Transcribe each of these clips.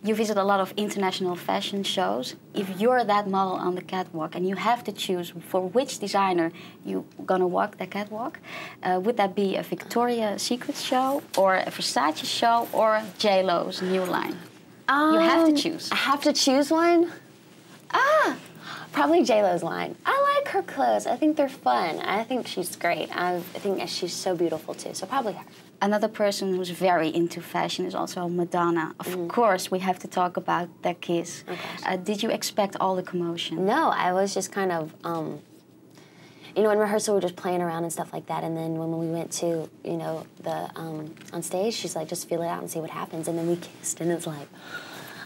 You visit a lot of international fashion shows. If you're that model on the catwalk and you have to choose for which designer you're gonna walk the catwalk, would that be a Victoria's Secret show or a Versace show or J-Lo's new line? You have to choose. I have to choose one? Probably J-Lo's line. I like her clothes. I think they're fun. I think she's great. I think she's so beautiful too, so probably her. Another person who's very into fashion is also Madonna. Of course, we have to talk about their kiss. Did you expect all the commotion? No, I was just kind of, you know, in rehearsal we were just playing around and stuff like that, and then when we went to, you know, on stage, she's like, just feel it out and see what happens, and then we kissed, and it's like,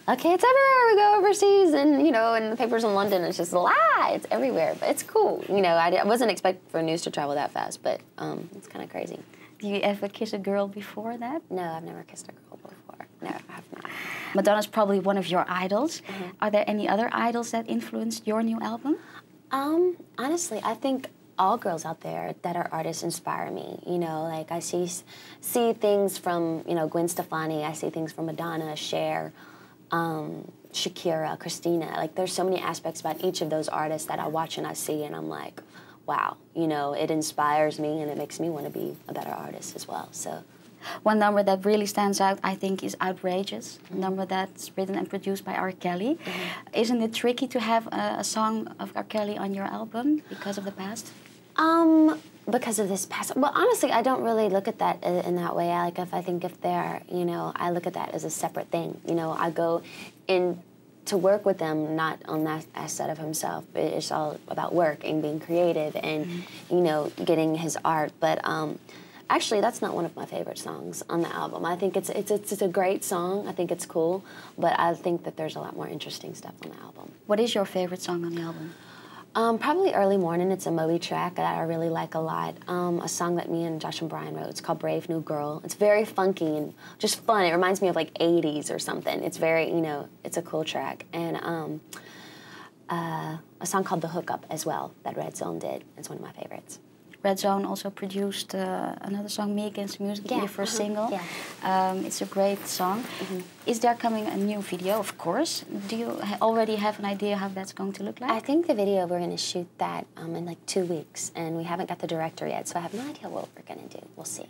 okay, it's everywhere. We go overseas, and, you know, in the papers in London, it's just it's everywhere, but it's cool. You know, I wasn't expecting for news to travel that fast, but it's kind of crazy. Do you ever kiss a girl before that? No, I've never kissed a girl before. No, I have not. Madonna's probably one of your idols. Are there any other idols that influenced your new album? Honestly, I think all girls out there that are artists inspire me. You know, like I see things from, you know, Gwen Stefani. I see things from Madonna, Cher, Shakira, Christina. Like there's so many aspects about each of those artists that I watch and I see, and I'm like, wow, you know, it inspires me and it makes me want to be a better artist as well. So, one number that really stands out, I think, is Outrageous, a number that's written and produced by R. Kelly. Isn't it tricky to have a song of R. Kelly on your album because of the past? Because of this past. Well, honestly, I don't really look at that in that way. I think if they're, you know, I look at that as a separate thing. You know, I go in to work with them, not on that aspect of himself. It's all about work and being creative and, you know, getting his art. But actually, that's not one of my favorite songs on the album. I think it's a great song. I think it's cool, but I think that there's a lot more interesting stuff on the album. What is your favorite song on the album? Probably Early Morning. It's a Moby track that I really like a lot. A song that me and Josh and Brian wrote. It's called Brave New Girl. It's very funky and just fun. It reminds me of like 80s or something. It's very, you know, it's a cool track. And a song called The Hookup as well that Red Zone did. It's one of my favorites. Red Zone also produced another song, Me Against Music, your first single. It's a great song. Is there coming a new video? Of course. Do you already have an idea how that's going to look like? I think the video, we're going to shoot that in like 2 weeks, and we haven't got the director yet, so I have no idea what we're going to do. We'll see.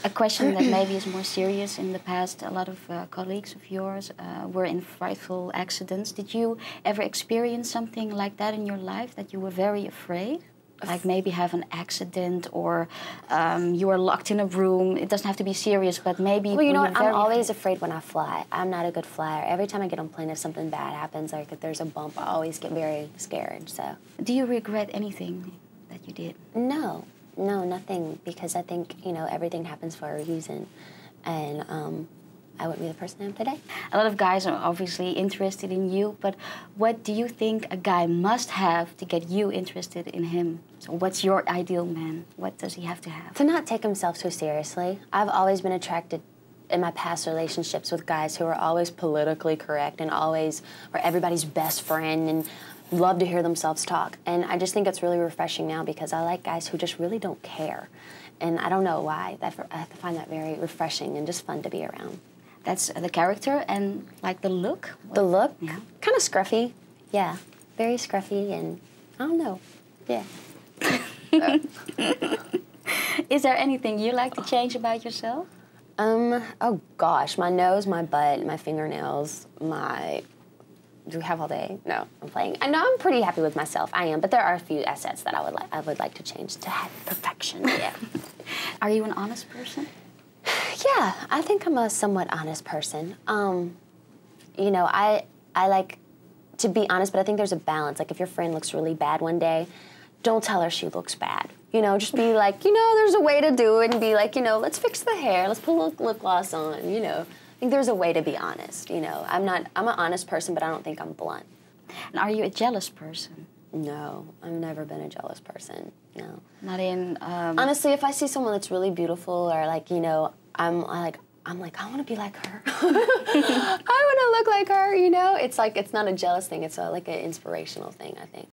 A question that maybe is more serious. In the past, a lot of colleagues of yours were in frightful accidents. Did you ever experience something like that in your life, that you were very afraid? Like maybe have an accident, or you are locked in a room. It doesn't have to be serious, but maybe. Well, you know what? I'm always afraid when I fly. I'm not a good flyer. Every time I get on a plane, if something bad happens, like if there's a bump, I always get very scared. So. Do you regret anything that you did? No, nothing. Because I think, you know, everything happens for a reason, and I wouldn't be the person I am today. A lot of guys are obviously interested in you, but what do you think a guy must have to get you interested in him? So what's your ideal man? What does he have to have? To not take himself too seriously. I've always been attracted in my past relationships with guys who are always politically correct and always are everybody's best friend and love to hear themselves talk. And I just think it's really refreshing now because I like guys who just really don't care. And I don't know why. I find that very refreshing and just fun to be around. That's the character, and like the look? The look? Yeah. Kind of scruffy. Yeah. Very scruffy, and I don't know. Yeah. Is there anything you like to change about yourself? Oh gosh, my nose, my butt, my fingernails, do we have all day? No, I'm playing. I know I'm pretty happy with myself. I am, but there are a few assets that I would like to change to have perfection. Yeah. Are you an honest person? Yeah, I think I'm a somewhat honest person. You know, I like to be honest, but I think there's a balance. Like if your friend looks really bad one day, don't tell her she looks bad. You know, just be like, you know, there's a way to do it, and be like, you know, let's fix the hair, let's put a little lip gloss on, you know. I think there's a way to be honest, you know. I'm an honest person, but I don't think I'm blunt. And are you a jealous person? No, I've never been a jealous person, no. Not in... Honestly, if I see someone that's really beautiful, or like, you know, I'm like, I want to be like her. I want to look like her, you know? It's like, it's not a jealous thing, it's like an inspirational thing, I think.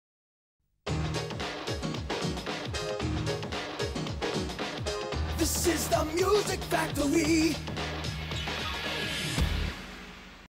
This is the Music Factory.